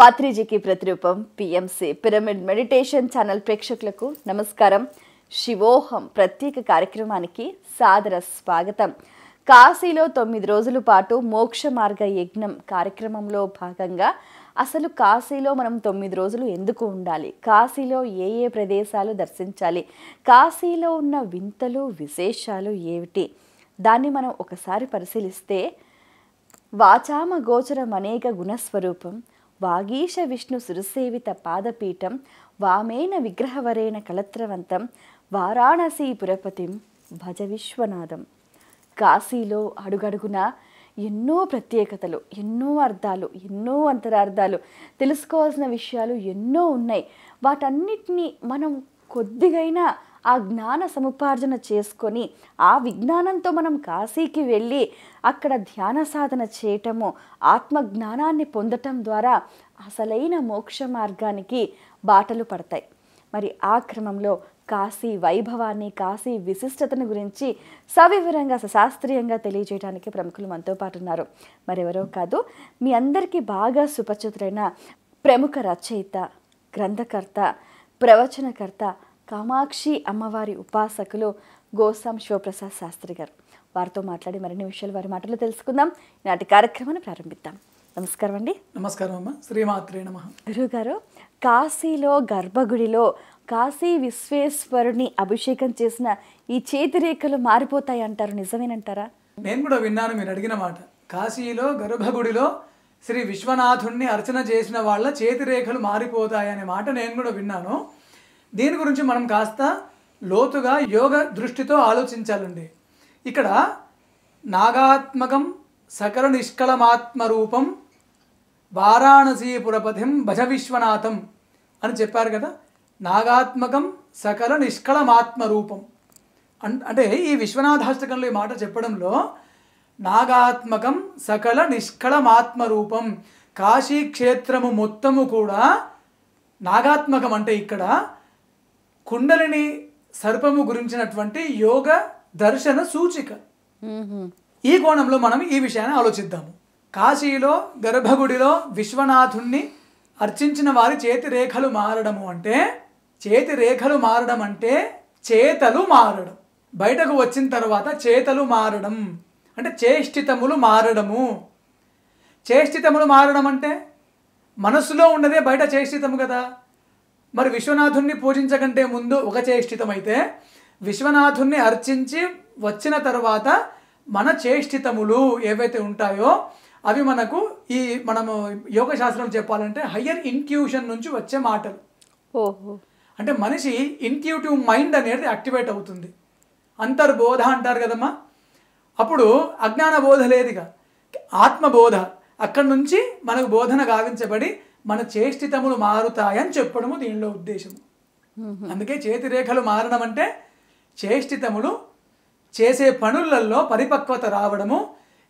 పాత్రిజీకి ప్రతిరూపం PMC pyramid meditation channel ప్రేక్షకులకు నమస్కారం. శివోహం ప్రత్యేక కార్యక్రమానికి సాదర స్వాగతం. కాశీలో 9 రోజుల పాటు మోక్ష మార్గ యజ్ఞం కార్యక్రమంలో భాగంగా అసలు కాశీలో మనం 9 రోజులు ఎందుకు ఉండాలి, కాశీలో ఏ ఏ ప్రదేశాలు దర్శించాలి, కాశీలో ఉన్న వింతలు విశేషాలు ఏమిటి, దాన్ని మనం ఒకసారి పరిశీలిస్తే వాచామ గోచరం అనేక గుణస్వరూపం వాగీశ విష్ణు సురసేవిత పాదపీఠం వామేన విగ్రహవరేణ కళత్రవంతం వారాణసీ పురపతిం భజ విశ్వనాథం. కాశీలో అడుగడుగున ఎన్నో ప్రత్యేకతలు, ఎన్నో అర్థాలు, ఎన్నో అంతరార్థాలు, తెలుసుకోవాల్సిన విషయాలు ఎన్నో ఉన్నాయి. వాటన్నిటినీ మనం కొద్దిగైనా ఆ జ్ఞాన సముపార్జన చేసుకొని ఆ విజ్ఞానంతో మనం కాశీకి వెళ్ళి అక్కడ ధ్యాన సాధన చేయటము, ఆత్మ జ్ఞానాన్ని పొందటం ద్వారా అసలైన మోక్ష మార్గానికి బాటలు పడతాయి. మరి ఆ క్రమంలో కాశీ వైభవాన్ని, కాశీ విశిష్టతను గురించి సవివరంగా శాస్త్రీయంగా తెలియజేయడానికి ప్రముఖులు మనతో పాటు ఉన్నారు. మరెవరో కాదు, మీ అందరికీ బాగా సుపరిచితులైన ప్రముఖ రచయిత, గ్రంథకర్త, ప్రవచనకర్త, కామాక్షి అమ్మవారి ఉపాసకులు గోసాం శివప్రసాద్ శాస్త్రి గారు. వారితో మాట్లాడి మరిన్ని విషయాలు వారి మాటలు తెలుసుకుందాం. ఈనాటి కార్యక్రమాన్ని ప్రారంభిద్దాం. నమస్కారం అండి. నమస్కారం అమ్మ. శ్రీమాత్రే నమః. గురుగారు, కాశీలో గర్భగుడిలో కాశీ విశ్వేశ్వరుని అభిషేకం చేసిన ఈ చేతిరేఖలు మారిపోతాయి అంటారు, నిజమేనంటారా? నేను కూడా విన్నాను మీరు అడిగిన మాట. కాశీలో గర్భగుడిలో శ్రీ విశ్వనాథుణ్ణి అర్చన చేసిన వాళ్ళ చేతిరేఖలు మారిపోతాయనే మాట నేను కూడా విన్నాను. దీని గురించి మనం కాస్త లోతుగా యోగ దృష్టితో ఆలోచించాలండి. ఇక్కడ నాగాత్మకం సకల నిష్కళమాత్మరూపం వారాణసీపురపతిం భజ విశ్వనాథం అని చెప్పారు కదా. నాగాత్మకం సకల నిష్కళమాత్మరూపం అంటే ఈ విశ్వనాథాష్టకంలో ఈ మాట చెప్పడంలో నాగాత్మకం సకల నిష్కళమాత్మరూపం, కాశీ క్షేత్రము మొత్తము కూడా నాగాత్మకం అంటే ఇక్కడ కుండలిని సర్పము గురించినటువంటి యోగ దర్శన సూచిక. ఈ కోణంలో మనం ఈ విషయాన్ని ఆలోచిద్దాము. కాశీలో గర్భగుడిలో విశ్వనాథుణ్ణి అర్చించిన వారి చేతిరేఖలు మారడము అంటే, చేతిరేఖలు మారడం అంటే చేతలు మారడం. బయటకు వచ్చిన తర్వాత చేతలు మారడం అంటే చేష్టితములు మారడము. చేష్టితములు మారడం అంటే మనస్సులో ఉన్నదే బయట చేష్టితము కదా. మరి విశ్వనాథుణ్ణి పూజించకంటే ముందు ఒక చేష్టితం అయితే, విశ్వనాథుణ్ణి అర్చించి వచ్చిన తర్వాత మన చేష్టితములు ఏవైతే ఉంటాయో అవి మనకు మనము యోగ శాస్త్రం చెప్పాలంటే హయ్యర్ ఇంట్యూషన్ నుంచి వచ్చే మాటలు. ఓహో, అంటే మనిషి ఇంట్యూటివ్ మైండ్ అనేది యాక్టివేట్ అవుతుంది. అంతర్బోధ అంటారు కదమ్మా. అప్పుడు అజ్ఞాన బోధ లేదుగా, ఆత్మబోధ. అక్కడి నుంచి మనకు బోధన గావించబడి మన చేష్టితములు మారుతాయని చెప్పడము దీనిలో ఉద్దేశము. అందుకే చేతిరేఖలు మారడం అంటే చేష్టితములు, చేసే పనులలో పరిపక్వత రావడము,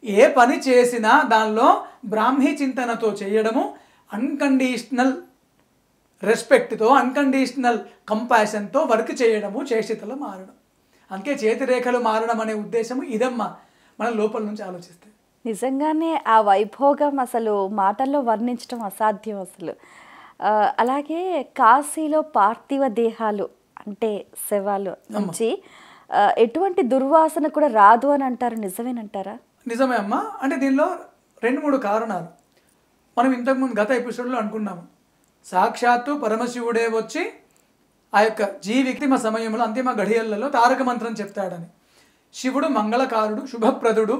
ఏ పని చేసినా దానిలో బ్రాహ్మీ చింతనతో చేయడము, అన్కండిషనల్ రెస్పెక్ట్తో, అన్కండిషనల్ కంపాషన్తో వర్క్ చేయడము, చేష్టితలు మారడం. అందుకే చేతిరేఖలు మారడం అనే ఉద్దేశము ఇదమ్మా. మన లోపల నుంచి ఆలోచిస్తే నిజంగానే ఆ వైభోగం అసలు మాటల్లో వర్ణించడం అసాధ్యం అసలు. అలాగే కాశీలో పార్థివ దేహాలు అంటే శవాలు నుంచి ఎటువంటి దుర్వాసన కూడా రాదు అని అంటారు, నిజమేనంటారా? నిజమే అమ్మా. అంటే దీనిలో 2-3 కారణాలు మనం ఇంతకుముందు గత ఎపిసోడ్లో అనుకున్నాము. సాక్షాత్తు పరమశివుడే వచ్చి ఆ యొక్క జీవిక్తిమ సమయంలో అంతిమ ఘడియలలో తారక మంత్రం చెప్తాడని. శివుడు మంగళకారుడు, శుభప్రదుడు,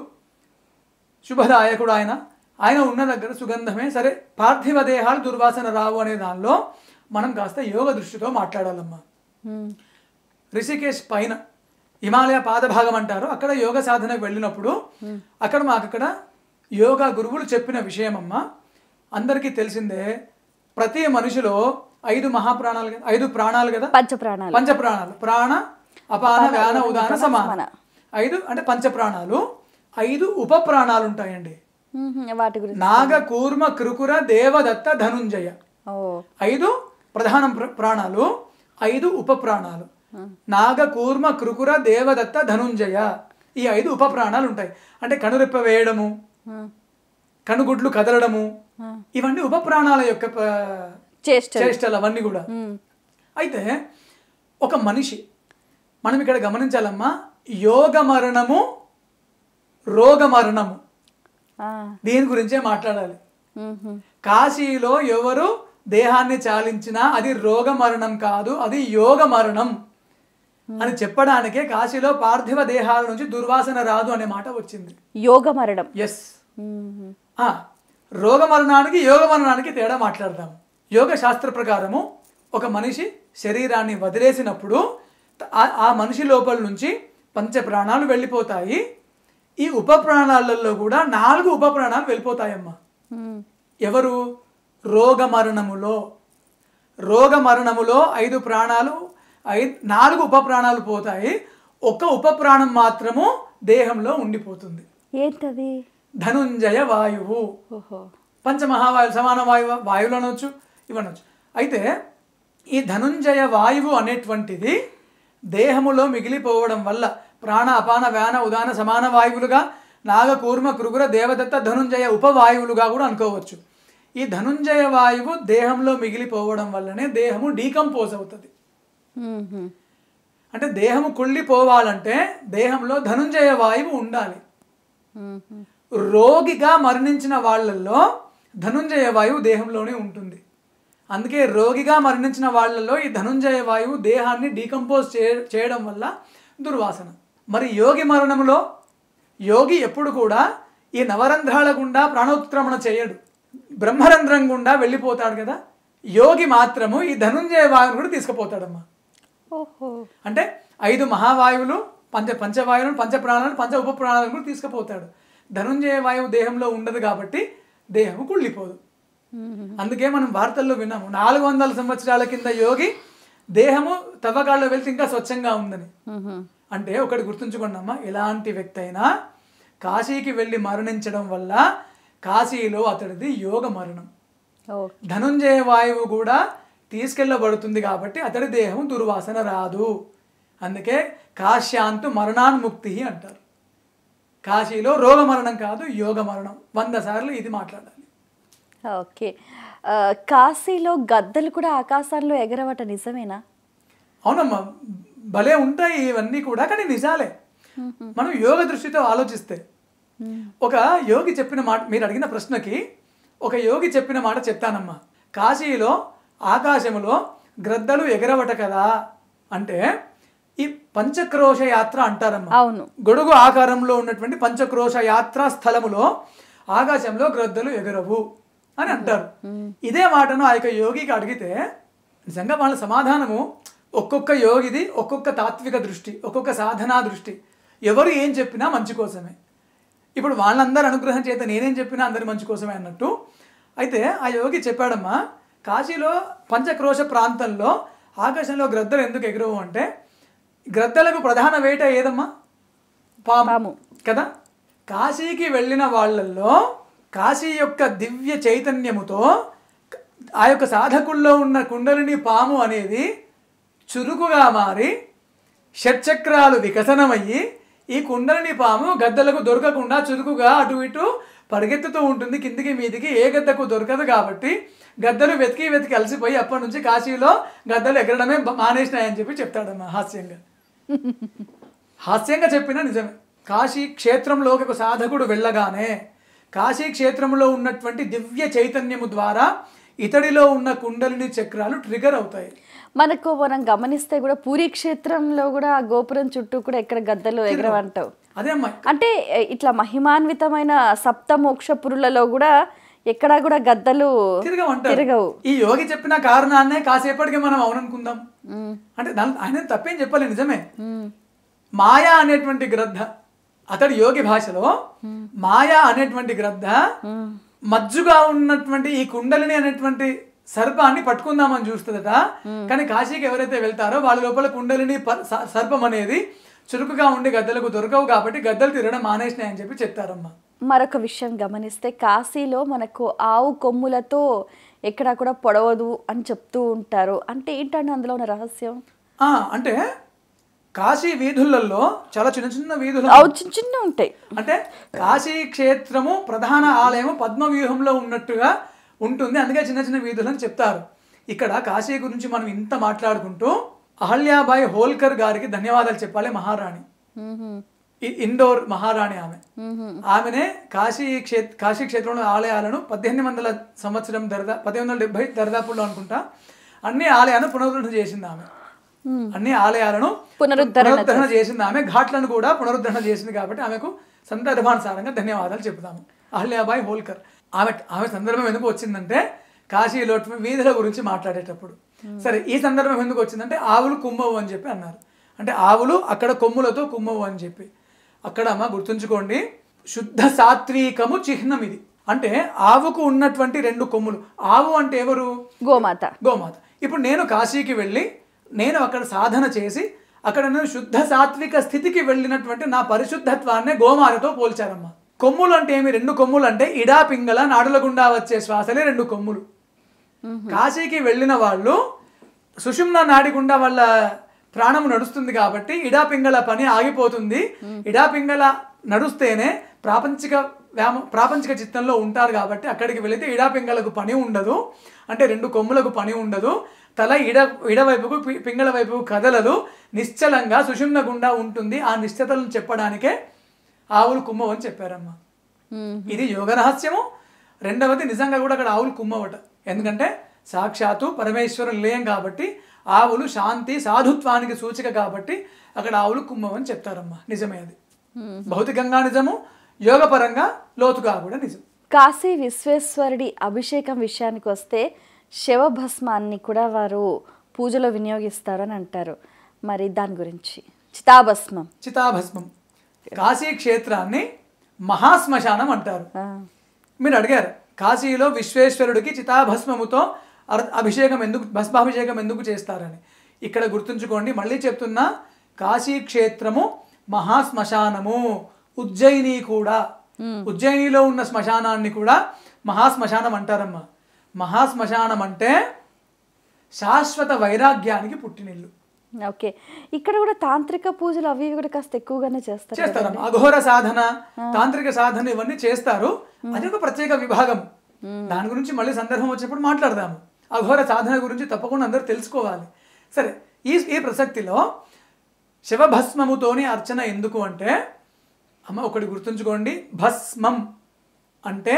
శుభదాయకుడు. ఆయన ఉన్న దగ్గర సుగంధమే. సరే, పార్థివ దేహాలు దుర్వాసన రావు అనే దానిలో మనం కాస్త యోగ దృష్టితో మాట్లాడాలమ్మా. రిషికేశ్ పైన హిమాలయ పాదభాగం అంటారు, అక్కడ యోగ సాధనకు వెళ్ళినప్పుడు అక్కడ యోగా గురువులు చెప్పిన విషయం అమ్మా అందరికీ తెలిసిందే. ప్రతి మనిషిలో 5 మహాప్రాణాలు, 5 ప్రాణాలు కదా, పంచప్రాణాలు. ప్రాణ అపాన వ్యాన ఉదాన సమాన 5 అంటే పంచప్రాణాలు. 5 ఉప ప్రాణాలు ఉంటాయండి. వాటి గురించి నాగ కూర్మ కృకుర దేవదత్త ధనుంజయ 5 ప్రధాన ప్రాణాలు, 5 ఉప ప్రాణాలు. నాగ కూర్మ కృకుర దేవదత్త ధనుంజయ ఈ 5 ఉప ప్రాణాలు ఉంటాయి. అంటే కనురెప్ప వేయడము, కనుగుడ్లు కదలడము, ఇవన్నీ ఉప ప్రాణాల యొక్క చేష్టలు. చేష్టలు అవన్నీ కూడా. అయితే ఒక మనిషి, మనం ఇక్కడ గమనించాలమ్మా, యోగ మరణము రోగ మరణము దీని గురించే మాట్లాడాలి. కాశీలో ఎవరు దేహాన్ని చాలించినా అది రోగ మరణం కాదు, అది యోగ మరణం అని చెప్పడానికే కాశీలో పార్థివ దేహాల నుంచి దుర్వాసన రాదు అనే మాట వచ్చింది. యోగ మరణం. ఎస్. రోగ మరణానికి యోగ మరణానికి తేడా మాట్లాడదాం. యోగ శాస్త్ర ప్రకారము ఒక మనిషి శరీరాన్ని వదిలేసినప్పుడు ఆ మనిషి లోపల నుంచి పంచ ప్రాణాలు వెళ్ళిపోతాయి. ఈ ఉప ప్రాణాలలో కూడా 4 ఉప ప్రాణాలు వెళ్ళిపోతాయమ్మా. ఎవరు? రోగ మరణములో 5 ప్రాణాలు 4 ఉప ప్రాణాలు పోతాయి. ఒక ఉప ప్రాణం మాత్రము దేహంలో ఉండిపోతుంది. ఏంటది? ధనుంజయ వాయువు. పంచమహావాయువు, సమాన వాయువు, వాయువులు అనొచ్చు, ఇవనొచ్చు. అయితే ఈ ధనుంజయ వాయువు అనేటువంటిది దేహములో మిగిలిపోవడం వల్ల ప్రాణ అపాన వ్యాన ఉదాన సమాన వాయువులుగా, నాగ కూర్మ కృగుర దేవదత్త ధనుంజయ ఉపవాయువులుగా కూడా అనుకోవచ్చు. ఈ ధనుంజయ వాయువు దేహంలో మిగిలిపోవడం వల్లనే దేహము డీకంపోజ్ అవుతుంది. అంటే దేహము కుళ్ళిపోవాలంటే దేహంలో ధనుంజయ వాయువు ఉండాలి. రోగిగా మరణించిన వాళ్ళల్లో ధనుంజయ వాయువు దేహంలోనే ఉంటుంది. అందుకే రోగిగా మరణించిన వాళ్ళల్లో ఈ ధనుంజయ వాయువు దేహాన్ని డీకంపోజ్ చేయడం వల్ల దుర్వాసన. మరి యోగి మరణంలో యోగి ఎప్పుడు కూడా ఈ నవరంధ్రాల గుండా ప్రాణోత్క్రమణ చేయడు, బ్రహ్మరంధ్రం గుండా వెళ్ళిపోతాడు కదా. యోగి మాత్రము ఈ ధనుంజయ వాయువును కూడా తీసుకుపోతాడమ్మా. అంటే 5 మహావాయువులు, పంచవాయువులను, పంచప్రాణాలను, పంచ ఉప ప్రాణాలను కూడా తీసుకుపోతాడు. ధనుంజయ వాయువు దేహంలో ఉండదు కాబట్టి దేహము కుళ్ళిపోదు. అందుకే మనం వార్తల్లో విన్నాము 400 సంవత్సరాల కింద యోగి దేహము తవ్వకాల్లో వెళ్తే ఇంకా స్వచ్ఛంగా ఉందని. అంటే ఒకటి గుర్తుంచుకోండమ్మా, ఎలాంటి వ్యక్తి అయినా కాశీకి వెళ్ళి మరణించడం వల్ల కాశీలో అతడిది యోగ మరణం. ధనుంజయ వాయువు కూడా తీసుకెళ్ళబడుతుంది కాబట్టి అతడి దేహం దుర్వాసన రాదు. అందుకే కాశ్యాంతు మరణాన్ముక్తి అంటారు. కాశీలో రోగ మరణం కాదు, యోగ మరణం. 100 సార్లు ఇది మాట్లాడాలి. ఓకే. కాశీలో గద్దలు కూడా ఆకాశంలో ఎగరవట నిజమేనా? అవునమ్మా, భలే ఉంటాయి ఇవన్నీ కూడా, కానీ నిజాలే. మనం యోగ దృష్టితో ఆలోచిస్తే ఒక యోగి చెప్పిన మాట, మీరు అడిగిన ప్రశ్నకి ఒక యోగి చెప్పిన మాట చెప్తానమ్మా. కాశీలో ఆకాశములో గ్రద్దలు ఎగరవట కదా అంటే ఈ పంచక్రోశ యాత్ర అంటారమ్మా. అవును. గొడుగు ఆకారంలో ఉన్నటువంటి పంచక్రోశ యాత్రా స్థలములో ఆకాశంలో గ్రద్దలు ఎగరవు అని అంటారు. ఇదే మాటను ఆ యొక్క యోగికి అడిగితే నిజంగా వాళ్ళ సమాధానము ఒక్కొక్క యోగిది ఒక్కొక్క తాత్విక దృష్టి, ఒక్కొక్క సాధనా దృష్టి. ఎవరు ఏం చెప్పినా మంచి కోసమే. ఇప్పుడు వాళ్ళందరూ అనుగ్రహం చేత నేనేం చెప్పినా అందరి మంచి కోసమే అన్నట్టు. అయితే ఆ యోగి చెప్పాడమ్మా, కాశీలో పంచక్రోశ ప్రాంతంలో ఆకాశంలో గ్రద్దలు ఎందుకు ఎగరవు అంటే గ్రద్దలకు ప్రధాన వేట ఏదమ్మా? పాము కదా. కాశీకి వెళ్ళిన వాళ్ళల్లో కాశీ యొక్క దివ్య చైతన్యముతో ఆ యొక్క సాధకుల్లో ఉన్న కుండలిని పాము అనేది చురుకుగా మారి షట్చక్రాలు వికసనమయ్యి ఈ కుండలిని పాము గద్దలకు దొరకకుండా చురుకుగా అటు ఇటు పరిగెత్తుతూ ఉంటుంది కిందికి మీదికి. ఏ గద్దకు దొరకదు కాబట్టి గద్దలు వెతికి వెతికి అలసిపోయి అప్పటి నుంచి కాశీలో గద్దలు ఎగరడమే మానేసినాయని చెప్పి చెప్తాడమ్మా హాస్యంగా. హాస్యంగా చెప్పినా నిజమే. కాశీ క్షేత్రంలోకి ఒక సాధకుడు వెళ్ళగానే కాశీ క్షేత్రంలో ఉన్నటువంటి దివ్య చైతన్యము ద్వారా ఇతడిలో ఉన్న కుండలిని చక్రాలు ట్రిగర్ అవుతాయి. మనం గమనిస్తే కూడా పూరీ క్షేత్రంలో కూడా ఆ గోపురం చుట్టూ కూడా ఎక్కడ గద్దలు ఎగరవంటావు. అదే అమ్మా, అంటే ఇట్లా మహిమాన్వితమైన సప్తమోక్షపురులలో కూడా ఎక్కడా కూడా గద్దలు తిరగవు. ఈ యోగి చెప్పిన కారణాన్నే కాసేపటికి మనం అవుననుకుందాం. అంటే ఆయన తప్పేం చెప్పాలి, నిజమే. మాయా అనేటువంటి గ్రద్ద, అతడి యోగి భాషలో మాయా అనేటువంటి గ్రద్ద మజ్జుగా ఉన్నటువంటి ఈ కుండలిని అనేటువంటి సర్పాన్ని పట్టుకుందామని చూస్తుందట. కానీ కాశీకి ఎవరైతే వెళ్తారో వాళ్ళ లోపల కుండలిని సర్పం అనేది చురుకుగా ఉండి గద్దలకు దొరకవు కాబట్టి గద్దలు తిరగడం మానేసినాయని చెప్పి చెప్తారమ్మా. మరొక విషయం గమనిస్తే కాశీలో మనకు ఆవు కొమ్ములతో ఎక్కడా కూడా పొడవదు అని చెప్తూ ఉంటారు. అంటే ఏంటంటే అందులో ఉన్న రహస్యం? అంటే కాశీ వీధులలో చాలా చిన్న చిన్న వీధులు చిన్న చిన్న ఉంటాయి. అంటే కాశీ క్షేత్రము ప్రధాన ఆలయము పద్మవ్యూహంలో ఉన్నట్టుగా ఉంటుంది, అందుకే చిన్న చిన్న వీధులు అని చెప్తారు. ఇక్కడ కాశీ గురించి మనం ఇంత మాట్లాడుకుంటూ అహల్యాబాయి హోల్కర్ గారికి ధన్యవాదాలు చెప్పాలి. మహారాణి, ఇండోర్ మహారాణి ఆమెనే కాశీ క్షేత్రంలో ఆలయాలను 1800 సంవత్సరం 1870 దరిదాపుల్లో అనుకుంటా అన్ని ఆలయాలను పునరుద్ధరణ చేసింది ఆమె. అన్ని ఆలయాలను పునరుద్ధరణ చేసింది ఆమె. ఘాట్లను కూడా పునరుద్ధరణ చేసింది కాబట్టి ఆమెకు సందర్భానుసారంగా ధన్యవాదాలు చెప్తాము. అహల్యాబాయి హోల్కర్ ఆమె సందర్భం ఎందుకు వచ్చిందంటే కాశీలో వీధుల గురించి మాట్లాడేటప్పుడు. సరే, ఈ సందర్భం ఎందుకు వచ్చిందంటే ఆవులు కుమ్మవు అని చెప్పి అన్నారు. అంటే ఆవులు అక్కడ కొమ్ములతో కుమ్మవు అని చెప్పి అక్కడ అమ్మ గుర్తుంచుకోండి, శుద్ధ సాత్వికము చిహ్నం ఇది. అంటే ఆవుకు ఉన్నటువంటి 2 కొమ్ములు. ఆవు అంటే ఎవరు? గోమాత. ఇప్పుడు నేను కాశీకి వెళ్ళి నేను అక్కడ సాధన చేసి అక్కడ నేను శుద్ధ సాత్విక స్థితికి వెళ్ళినటువంటి నా పరిశుద్ధత్వాన్ని గోమాతతో పోల్చారమ్మా. కొమ్ములు అంటే ఏమి? 2 కొమ్ములు అంటే ఇడా పింగళ నాడుల గుండా వచ్చే శ్వాసలే 2 కొమ్ములు. కాశీకి వెళ్ళిన వాళ్ళు సుషుమ్న నాడి గుండా వాళ్ళ ప్రాణము నడుస్తుంది కాబట్టి ఇడా పింగళ పని ఆగిపోతుంది. ఇడా పింగళ నడుస్తేనే ప్రాపంచిక చిత్తంలో ఉంటారు కాబట్టి అక్కడికి వెళితే ఇడా పింగళకు పని ఉండదు, అంటే 2 కొమ్ములకు పని ఉండదు. తల ఇడవైపుకు పింగళ వైపుకు కదలదు, నిశ్చలంగా సుషుమ్న గుండా ఉంటుంది. ఆ నిశ్చతలను చెప్పడానికే ఆవులు కుమ్మవని చెప్పారమ్మా. ఇది యోగ రహస్యము. రెండవది నిజంగా కూడా అక్కడ ఆవులు కుమ్మవట. ఎందుకంటే సాక్షాత్తు పరమేశ్వర నిలయం కాబట్టి, ఆవులు శాంతి సాధుత్వానికి సూచిక కాబట్టి అక్కడ ఆవులు కుమ్మవని చెప్తారమ్మా. నిజమే, అది భౌతికంగా నిజము, యోగపరంగా లోతుగా కూడా నిజం. కాశీ విశ్వేశ్వరుడి అభిషేకం విషయానికి వస్తే శవభస్మాన్ని కూడా వారు పూజలో వినియోగిస్తారని అంటారు. మరి దాని గురించి? చితాభస్మం కాశీ క్షేత్రాన్ని మహాశ్మశానం అంటారు. మీరు అడిగారు కాశీలో విశ్వేశ్వరుడికి చితాభస్మముతో భస్మాభిషేకం ఎందుకు చేస్తారని. ఇక్కడ గుర్తుంచుకోండి, మళ్ళీ చెప్తున్నా, కాశీ క్షేత్రము మహాశ్మశానము. ఉజ్జయిని కూడా, ఉజ్జయినిలో ఉన్న శ్మశానాన్ని కూడా మహాశ్మశానం అంటారమ్మా. మహాశ్మశానం అంటే శాశ్వత వైరాగ్యానికి పుట్టినిల్లు. ఓకే, ఇక్కడ కూడా తాంత్రిక పూజలు అవి కూడా కాస్త ఎక్కువగానే చేస్తారు. అఘోర సాధన, తాంత్రిక సాధన ఇవన్నీ చేస్తారు. అది ఒక ప్రత్యేక విభాగం. దాని గురించి మళ్ళీ సందర్భం వచ్చినప్పుడు మాట్లాడదాము. అఘోర సాధన గురించి తప్పకుండా అందరూ తెలుసుకోవాలి. సరే, ఈ ప్రసక్తిలో శివభస్మముతోని అర్చన ఎందుకు అంటే అమ్మ ఒకటి గుర్తుంచుకోండి, భస్మం అంటే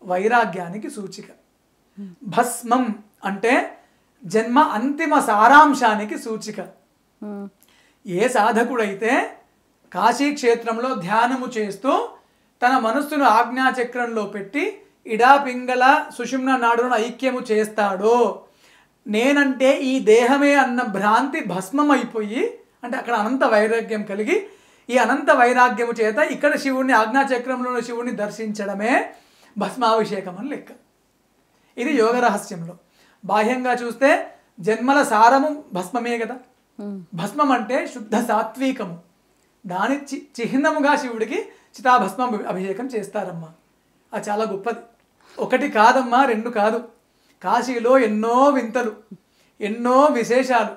వైరాగ్యానికి సూచిక. భస్మం అంటే జన్మ అంతిమ సారాంశానికి సూచిక. ఏ సాధకుడైతే కాశీ క్షేత్రంలో ధ్యానము చేస్తూ తన మనస్సును ఆజ్ఞాచక్రంలో పెట్టి ఇడా పింగళ సుషుమ్న నాడును ఐక్యము చేస్తాడో, నేనంటే ఈ దేహమే అన్న భ్రాంతి భస్మం అయిపోయి, అంటే అక్కడ అనంత వైరాగ్యం కలిగి, ఈ అనంత వైరాగ్యము చేత ఇక్కడ శివుణ్ణి ఆజ్ఞాచక్రంలోని శివుణ్ణి దర్శించడమే భస్మాభిషేకం అని లెక్క. ఇది యోగ రహస్యంలో. బాహ్యంగా చూస్తే జన్మల సారము భస్మమే కదా. భస్మం అంటే శుద్ధ సాత్వికము. దాని చిహ్నముగా శివుడికి చితాభస్మ అభిషేకం చేస్తారమ్మా. అది చాలా గొప్పది. ఒకటి కాదమ్మా, 2 కాదు. కాశీలో ఎన్నో వింతలు, ఎన్నో విశేషాలు.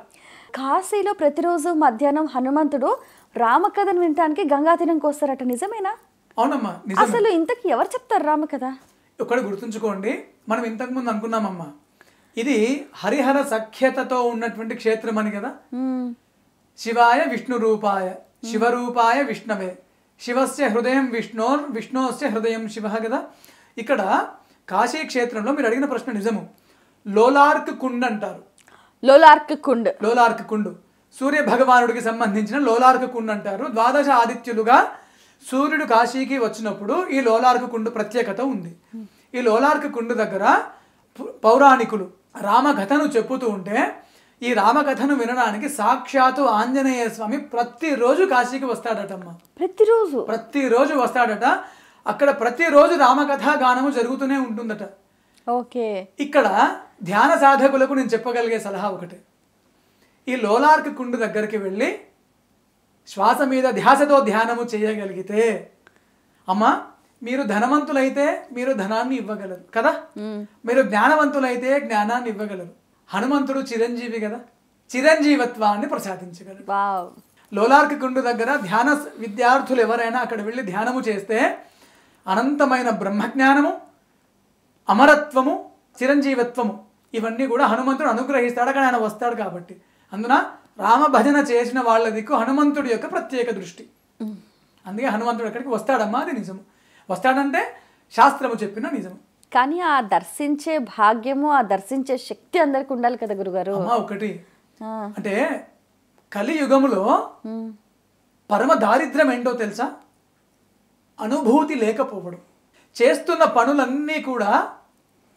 కాశీలో ప్రతిరోజు మధ్యాహ్నం హనుమంతుడు రామకథను వినటానికి గంగా తీరంకి వస్తారట, నిజమేనా? అవునమ్మా. అసలు ఇంతకు ఎవరు చెప్తారు రామకథ? ఒకటి గుర్తుంచుకోండి, మనం ఇంతకుముందు అనుకున్నామమ్మా, ఇది హరిహర సఖ్యతతో ఉన్నటువంటి క్షేత్రం అని కదా. శివాయ విష్ణు రూపాయ, శివరూపాయ విష్ణవే, శివస్య హృదయం విష్ణోస్య హృదయం శివ కదా. ఇక్కడ కాశీ క్షేత్రంలో మీరు అడిగిన ప్రశ్న నిజము. లోలార్క్ కుండ్ అంటారు. లోలార్క్ కుండ్ సూర్య భగవానుడికి సంబంధించిన లోలార్క్ కుండ్ అంటారు. 12 ఆదిత్యులుగా సూర్యుడు కాశీకి వచ్చినప్పుడు ఈ లోలార్క్ కుండ్ ప్రత్యేకత ఉంది. ఈ లోలార్క్ కుండ్ దగ్గర పౌరాణికులు రామకథను చెప్పుతూ ఉంటే, ఈ రామకథను వినడానికి సాక్షాత్తు ఆంజనేయ స్వామి ప్రతిరోజు కాశీకి వస్తాడటమ్మా. ప్రతిరోజు వస్తాడట. అక్కడ ప్రతిరోజు రామకథా గానము జరుగుతూనే ఉంటుందట. ఓకే, ఇక్కడ ధ్యాన సాధకులకు నేను చెప్పగలిగే సలహా ఒకటే, ఈ లోలార్క్ కుండ్ దగ్గరికి వెళ్ళి శ్వాస మీద ధ్యాసతో ధ్యానము చేయగలిగితే, అమ్మా మీరు ధనవంతులైతే మీరు ధనాన్ని ఇవ్వగలరు కదా, మీరు జ్ఞానవంతులైతే జ్ఞానాన్ని ఇవ్వగలరు. హనుమంతుడు చిరంజీవి కదా, చిరంజీవత్వాన్ని ప్రసాదించగలరు. లోలార్క కుండు దగ్గర ధ్యాన విద్యార్థులు ఎవరైనా అక్కడ వెళ్ళి ధ్యానము చేస్తే అనంతమైన బ్రహ్మజ్ఞానము, అమరత్వము, చిరంజీవత్వము ఇవన్నీ కూడా హనుమంతుడు అనుగ్రహిస్తాడు. అక్కడ ఆయన వస్తాడు కాబట్టి అందున రామ భజన చేసిన వాళ్ళ దిక్కు హనుమంతుడి యొక్క ప్రత్యేక దృష్టి. అందుకే హనుమంతుడు అక్కడికి వస్తాడమ్మా, అది నిజము. వస్తాడంటే శాస్త్రము చెప్పిన నిజము. కానీ ఆ దర్శించే భాగ్యము, ఆ దర్శించే శక్తి అందరికి ఉండాలి కదా గురుగారు. అమ్మా ఒకటి అంటే కలియుగములో పరమ దారిద్ర్యం ఏంటో తెలుసా? అనుభూతి లేకపోవడం. చేస్తున్న పనులన్నీ కూడా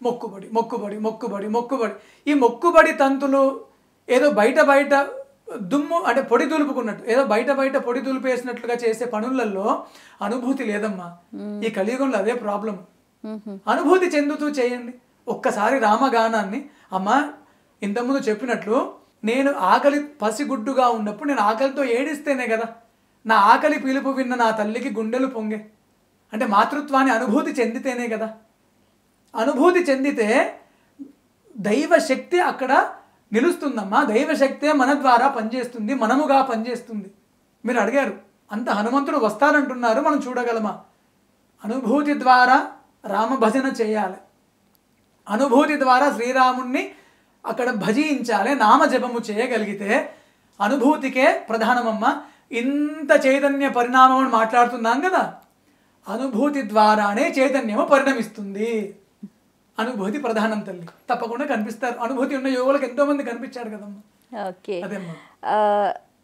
మొక్కుబడి మొక్కుబడి మొక్కుబడి మొక్కుబడి. ఈ మొక్కుబడి తంతులు ఏదో బయట బయట దుమ్ము అంటే పొడి దులుపుకున్నట్టు, ఏదో బయట బయట పొడి దులిపేసినట్లుగా చేసే పనులలో అనుభూతి లేదమ్మా. ఈ కలియుగంలో అదే ప్రాబ్లం. అనుభూతి చెందుతూ చేయండి. ఒక్కసారి రామగానాన్ని అమ్మా ఇంతకుముందు చెప్పినట్లు నేను ఆకలి పసిగుడ్డుగా ఉన్నప్పుడు నేను ఆకలితో ఏడిస్తేనే కదా నా ఆకలి పిలుపు విన్న నా తల్లికి గుండెలు పొంగే. అంటే మాతృత్వాన్ని అనుభూతి చెందితేనే కదా. అనుభూతి చెందితే దైవశక్తి అక్కడ నిలుస్తుందమ్మా. దైవశక్తే మన ద్వారా పనిచేస్తుంది, మనముగా పనిచేస్తుంది. మీరు అడిగారు అంత హనుమంతుడు వస్తారంటున్నారు, మనం చూడగలమా? అనుభూతి ద్వారా రామభజన చేయాలి, అనుభూతి ద్వారా శ్రీరాముణ్ణి అక్కడ భజించాలి, నామజపము చేయగలిగితే అనుభూతికే ప్రధానమమ్మ. ఇంత చైతన్య పరిణామం అని మాట్లాడుతున్నాం కదా, అనుభూతి ద్వారానే చైతన్యము పరిణమిస్తుంది. అనుభూతి ప్రధానం తల్లి, తప్పకుండా కనిపిస్తారు. అనుభూతి ఉన్న యోగులకు ఎంతో మంది కనిపించారు కదమ్మా. ఓకే, అదేమ్మా.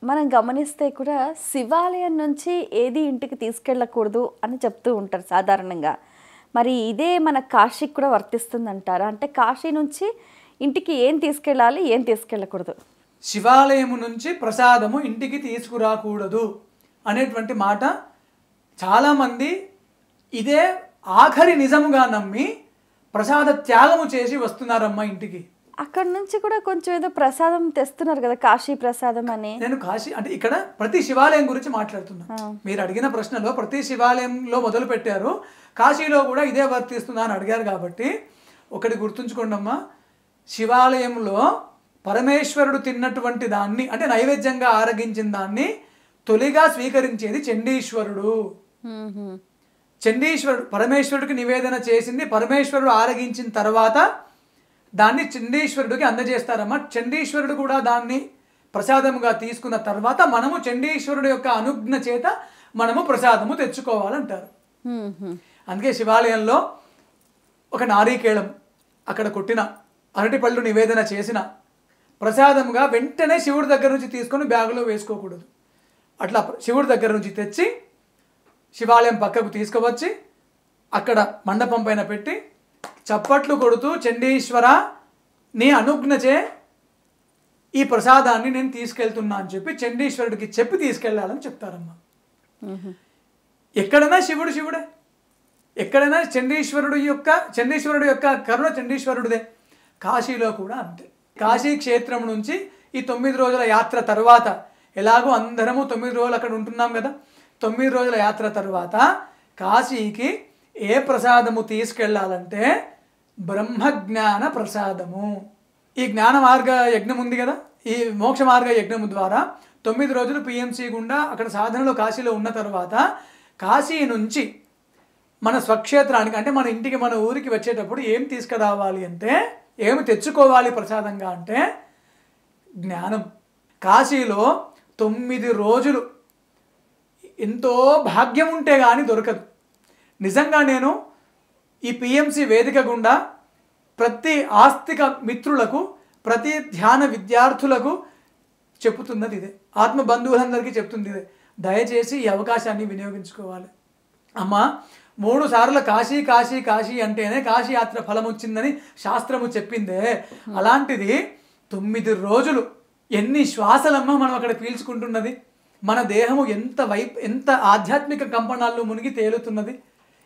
మనం గమనిస్తే కూడా శివాలయం నుంచి ఏది ఇంటికి తీసుకెళ్ళకూడదు అని చెప్తూ ఉంటారు సాధారణంగా. మరి ఇదే మన కాశీకి కూడా వర్తిస్తుంది అంటారా? అంటే కాశీ నుంచి ఇంటికి ఏం తీసుకెళ్ళాలి, ఏం తీసుకెళ్ళకూడదు? శివాలయము నుంచి ప్రసాదము ఇంటికి తీసుకురాకూడదు అనేటువంటి మాట చాలామంది ఇదే ఆఖరి నిజముగా నమ్మి ప్రసాద త్యాగము చేసి వస్తున్నారమ్మా ఇంటికి. అక్కడ నుంచి కూడా కొంచెం ఏదో ప్రసాదం తెస్తున్నారు కదా, కాశీ ప్రసాదం అని. నేను కాశీ అంటే ఇక్కడ ప్రతి శివాలయం గురించి మాట్లాడుతున్నా. మీరు అడిగిన ప్రశ్నలో ప్రతి శివాలయంలో మొదలు పెట్టారు, కాశీలో కూడా ఇదే వర్తిస్తుందా అని అడిగారు. కాబట్టి ఒకటి గుర్తుంచుకోండి అమ్మా, శివాలయంలో పరమేశ్వరుడు తిన్నటువంటి దాన్ని అంటే నైవేద్యంగా ఆరగించిన దాన్ని తొలిగా స్వీకరించేది చండీశ్వరుడు. చండీశ్వరుడు పరమేశ్వరుడికి నివేదన చేసింది, పరమేశ్వరుడు ఆరగించిన తర్వాత దాన్ని చండీశ్వరుడికి అందజేస్తారమ్మా. చండీశ్వరుడు కూడా దాన్ని ప్రసాదముగా తీసుకున్న తర్వాత మనము చండీశ్వరుడు యొక్క అనుజ్ఞ చేత మనము ప్రసాదము తెచ్చుకోవాలంటారు. అందుకే శివాలయంలో ఒక నారీకేళం అక్కడ కొట్టిన అరటిపళ్ళు నివేదన చేసిన ప్రసాదముగా వెంటనే శివుడి దగ్గర నుంచి తీసుకొని బ్యాగులో వేసుకోకూడదు. అట్లా శివుడి దగ్గర నుంచి తెచ్చి శివాలయం పక్కకు తీసుకువచ్చి అక్కడ మండపం పైన పెట్టి చప్పట్లు కొడుతూ చండీశ్వర నీ అనుజ్ఞచే ఈ ప్రసాదాన్ని నేను తీసుకెళ్తున్నా అని చెప్పి చండీశ్వరుడికి చెప్పి తీసుకెళ్లాలని చెప్తారమ్మా. ఎక్కడైనా శివుడు శివుడే, ఎక్కడైనా చండీశ్వరుడు యొక్క కరుణ చండీశ్వరుడిదే. కాశీలో కూడా అంతే. కాశీ క్షేత్రం నుంచి ఈ 9 రోజుల యాత్ర తర్వాత ఎలాగో అందరము 9 రోజులు అక్కడ ఉంటున్నాం కదా, 9 రోజుల యాత్ర తర్వాత కాశీకి ఏ ప్రసాదము తీసుకెళ్ళాలంటే బ్రహ్మజ్ఞాన ప్రసాదము. ఈ జ్ఞాన మార్గ యజ్ఞం ఉంది కదా, ఈ మోక్ష మార్గ యజ్ఞము ద్వారా 9 రోజులు పిఎంసి గుండా అక్కడ సాధనలో కాశీలో ఉన్న తర్వాత కాశీ నుంచి మన స్వక్షేత్రానికి అంటే మన ఇంటికి మన ఊరికి వచ్చేటప్పుడు ఏం తీసుకురావాలి అంటే, ఏమి తెచ్చుకోవాలి ప్రసాదంగా అంటే జ్ఞానం. కాశీలో 9 రోజులు ఎంతో భాగ్యం ఉంటే కానీ దొరకదు. నిజంగా నేను ఈ పిఎంసి వేదిక గుండా ప్రతి ఆస్తిక మిత్రులకు, ప్రతి ధ్యాన విద్యార్థులకు చెప్తున్నది ఇదే, ఆత్మ బంధువులందరికీ చెప్తుంది ఇదే. దయచేసి ఈ అవకాశాన్ని వినియోగించుకోవాలి. అమ్మా 3 సార్లు కాశీ కాశీ కాశీ అంటేనే కాశీ యాత్ర ఫలం వచ్చిందని శాస్త్రము చెప్పిందే, అలాంటిది 9 రోజులు ఎన్ని శ్వాసలమ్మా మనం అక్కడ పీల్చుకుంటున్నది. మన దేహము ఎంత ఆధ్యాత్మిక కంపనాల్లో మునిగి తేలుతున్నది.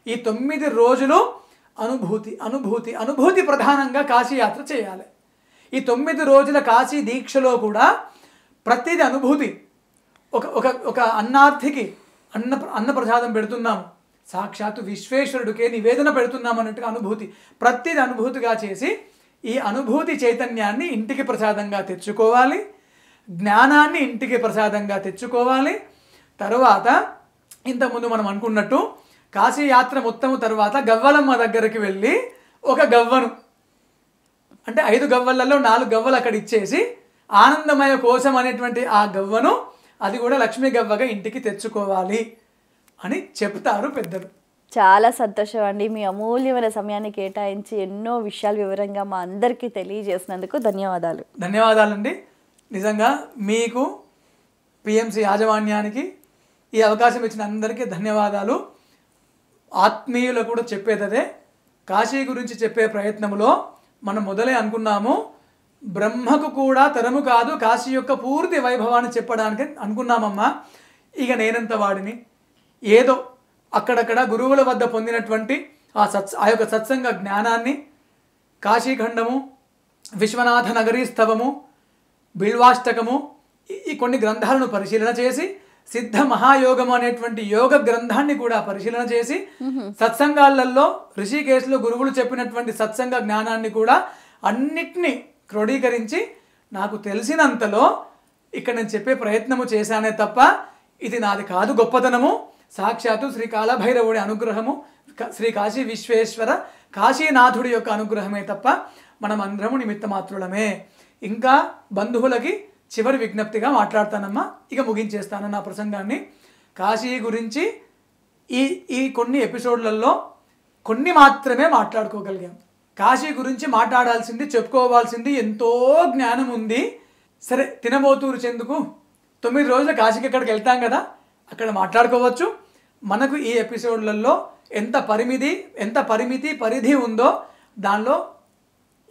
ఈ 9 రోజులు అనుభూతి అనుభూతి అనుభూతి ప్రధానంగా కాశీ యాత్ర చేయాలి. ఈ 9 రోజుల కాశీ దీక్షలో కూడా ప్రతిదీ అనుభూతి. ఒక అన్నార్థికి అన్న ప్రసాదం పెడుతున్నాము, సాక్షాత్తు విశ్వేశ్వరుడికే నివేదన పెడుతున్నాం అన్నట్టుగా అనుభూతి, ప్రతిదీ అనుభూతిగా చేసి ఈ అనుభూతి చైతన్యాన్ని ఇంటికి ప్రసాదంగా తెచ్చుకోవాలి. జ్ఞానాన్ని ఇంటికి ప్రసాదంగా తెచ్చుకోవాలి. తరువాత ఇంతకుముందు మనం అనుకున్నట్టు కాశీ యాత్ర మొత్తము తర్వాత గవ్వలమ్మ దగ్గరికి వెళ్ళి ఒక గవ్వను, అంటే 5 గవ్వలలో 4 గవ్వలు అక్కడ ఇచ్చేసి ఆనందమయ కోశం అనేటువంటి ఆ గవ్వను, అది కూడా లక్ష్మీ గవ్వగా ఇంటికి తెచ్చుకోవాలి అని చెప్తారు పెద్దలు. చాలా సంతోషం అండి. మీ అమూల్యమైన సమయాన్ని కేటాయించి ఎన్నో విషయాలు వివరంగా మా అందరికీ తెలియజేసినందుకు ధన్యవాదాలు. ధన్యవాదాలండి. నిజంగా మీకు, పిఎంసి యాజమాన్యానికి ఈ అవకాశం ఇచ్చిన అందరికీ ధన్యవాదాలు. ఆత్మీయులు కూడా చెప్పేదే, కాశీ గురించి చెప్పే ప్రయత్నంలో మనం మొదలే అనుకున్నాము, బ్రహ్మకు కూడా తరము కాదు కాశీ యొక్క పూర్తి వైభవాన్ని చెప్పడానికి అనుకున్నామమ్మా. ఇక నేనంత వాడిని ఏదో అక్కడక్కడ గురువుల వద్ద పొందినటువంటి ఆ యొక్క సత్సంగ జ్ఞానాన్ని, కాశీఖండము, విశ్వనాథ నగరీ స్తవము, బిల్వాష్టకము, ఈ కొన్ని గ్రంథాలను పరిశీలన చేసి, సిద్ధ మహాయోగము అనేటువంటి యోగ గ్రంథాన్ని కూడా పరిశీలన చేసి, సత్సంగాలలో ఋషికేశ్లో గురువులు చెప్పినటువంటి సత్సంగ జ్ఞానాన్ని కూడా అన్నిటినీ క్రోడీకరించి నాకు తెలిసినంతలో ఇక్కడ నేను చెప్పే ప్రయత్నము చేశానే తప్ప ఇది నాది కాదు గొప్పతనము. సాక్షాత్తు శ్రీ కాలభైరవుడి అనుగ్రహము, శ్రీ కాశీ విశ్వేశ్వర కాశీనాథుడి యొక్క అనుగ్రహమే తప్ప మనం అందరము నిమిత్త మాత్రులమే. ఇంకా బంధువులకి చివరి విజ్ఞప్తిగా మాట్లాడతానమ్మా, ఇక ముగించేస్తాను నా ప్రసంగాన్ని. కాశీ గురించి ఈ కొన్ని ఎపిసోడ్లలో కొన్ని మాత్రమే మాట్లాడుకోగలిగాం. కాశీ గురించి మాట్లాడాల్సింది, చెప్పుకోవాల్సింది ఎంతో జ్ఞానం ఉంది. సరే, తినబోతూరు చెందుకు 9 రోజులు కాశీకి ఎక్కడికి వెళ్తాం కదా, అక్కడ మాట్లాడుకోవచ్చు. మనకు ఈ ఎపిసోడ్లలో ఎంత పరిమితి పరిధి ఉందో దానిలో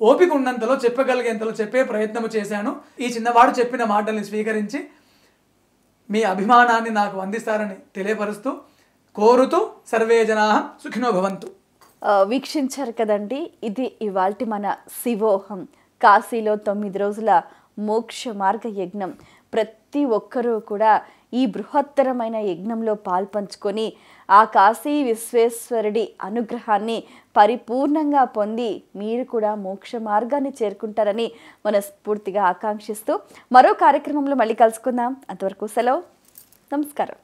ఓపిక ఉన్నంతలో చెప్పగలిగేంతలో చెప్పే ప్రయత్నము చేశాను. ఈ చిన్నవాడు చెప్పిన మాటల్ని స్వీకరించి మీ అభిమానాన్ని నాకు అందిస్తారని తెలియపరుస్తూ, కోరుతూ సర్వే జనాః సుఖినో భవంతు. వీక్షించారు కదండి, ఇది ఇవాల్టి మన శివోహం, కాశీలో 9 రోజుల మోక్ష మార్గ యజ్ఞం. ప్రతి ఒక్కరూ కూడా ఈ బృహత్తరమైన యజ్ఞంలో పాల్పంచుకొని ఆ కాశీ విశ్వేశ్వరుడి అనుగ్రహాన్ని పరిపూర్ణంగా పొంది మీరు కూడా మోక్ష మార్గాన్ని చేరుకుంటారని మనస్ఫూర్తిగా ఆకాంక్షిస్తూ మరో కార్యక్రమంలో మళ్ళీ కలుసుకుందాం. అంతవరకు సెలవు, నమస్కారం.